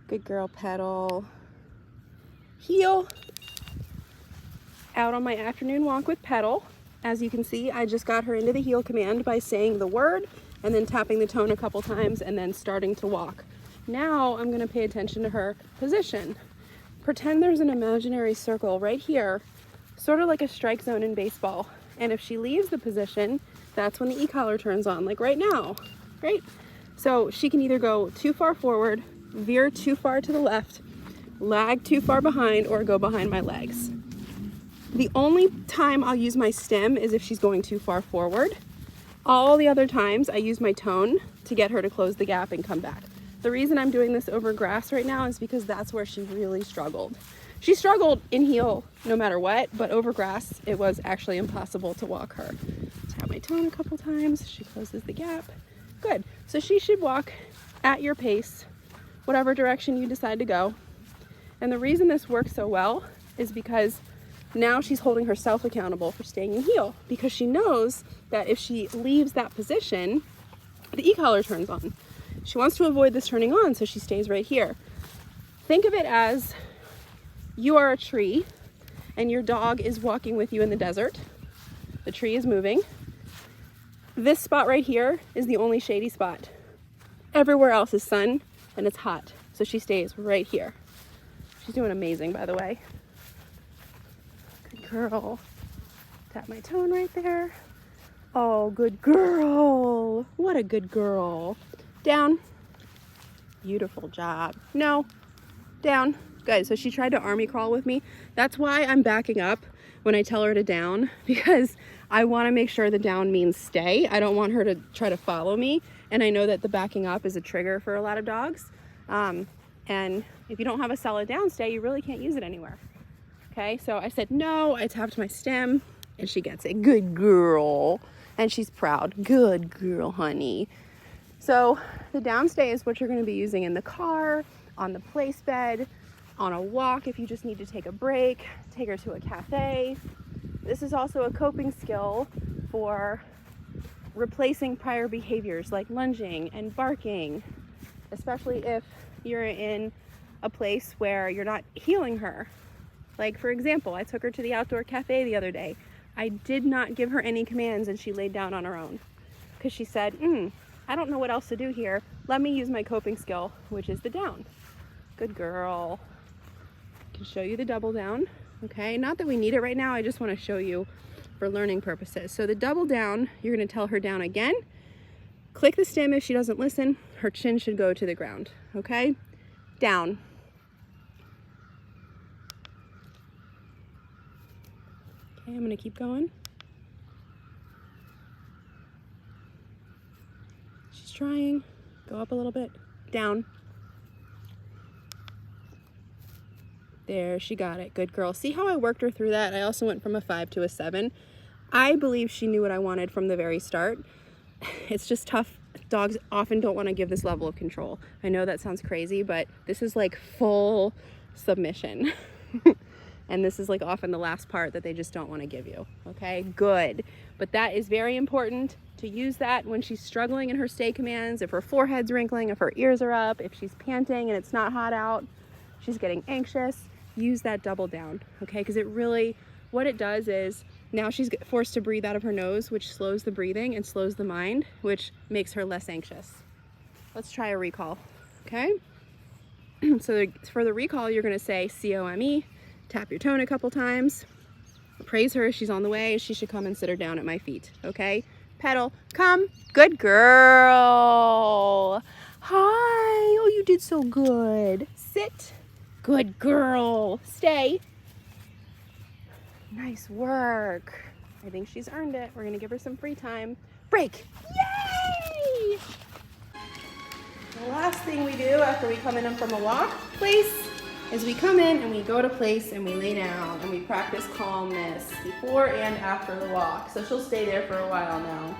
Good girl, Petal. Heel. Out on my afternoon walk with Petal. As you can see, I just got her into the heel command by saying the word and then tapping the tone a couple times and then starting to walk. Now I'm gonna pay attention to her position. Pretend there's an imaginary circle right here, sort of like a strike zone in baseball. And if she leaves the position, that's when the e-collar turns on, like right now, right? So she can either go too far forward, veer too far to the left, lag too far behind, or go behind my legs. The only time I'll use my stem is if she's going too far forward. All the other times I use my tone to get her to close the gap and come back. The reason I'm doing this over grass right now is because that's where she really struggled. She struggled in heel no matter what, but over grass, it was actually impossible to walk her. Tap my tone a couple times, she closes the gap. Good, so she should walk at your pace, whatever direction you decide to go. And the reason this works so well is because now she's holding herself accountable for staying in heel, because she knows that if she leaves that position, the e-collar turns on. She wants to avoid this turning on, so she stays right here. Think of it as you are a tree and your dog is walking with you in the desert. The tree is moving. This spot right here is the only shady spot. Everywhere else is sun and it's hot, so she stays right here. She's doing amazing, by the way. Good girl. Tap my tone right there. Oh, good girl. What a good girl. Down. Beautiful job. No. Down. Good. So she tried to army crawl with me. That's why I'm backing up when I tell her to down, because I want to make sure the down means stay. I don't want her to try to follow me. And I know that the backing up is a trigger for a lot of dogs. And if you don't have a solid down stay, you really can't use it anywhere. Okay. So I said no. I tapped my stem and she gets it. Good girl. And she's proud. Good girl, honey. So the downstay is what you're going to be using in the car, on the place bed, on a walk if you just need to take a break, take her to a cafe. This is also a coping skill for replacing prior behaviors like lunging and barking, especially if you're in a place where you're not heeling her. Like, for example, I took her to the outdoor cafe the other day. I did not give her any commands and she laid down on her own because she said, I don't know what else to do here. Let me use my coping skill, which is the down. Good girl. I can show you the double down. Okay, not that we need it right now. I just want to show you for learning purposes. So the double down, you're going to tell her down again. Click the stem if she doesn't listen. Her chin should go to the ground. Okay, down. Okay, I'm going to keep going. She's trying. Go up a little bit. Down. There, she got it. Good girl. See how I worked her through that? I also went from a 5 to a 7. I believe she knew what I wanted from the very start. It's just tough. Dogs often don't want to give this level of control. I know that sounds crazy, but this is like full submission. And this is like often the last part that they just don't want to give you. Okay, good. But that is very important to use that when she's struggling in her stay commands, if her forehead's wrinkling, if her ears are up, if she's panting and it's not hot out, she's getting anxious, use that double down, okay? Because it really, what it does is now she's forced to breathe out of her nose, which slows the breathing and slows the mind, which makes her less anxious. Let's try a recall, okay? So for the recall, you're gonna say C-O-M-E, tap your tone a couple times, praise her, she's on the way, she should come and sit her down at my feet, okay? Petal, come, good girl. Hi, oh, you did so good. Sit, good girl. Stay. Nice work. I think she's earned it. We're gonna give her some free time. Break, yay! The last thing we do after we come in from a walk, place, is we come in and we go to place and we lay down and we practice calmness before and after the walk. So she'll stay there for a while now.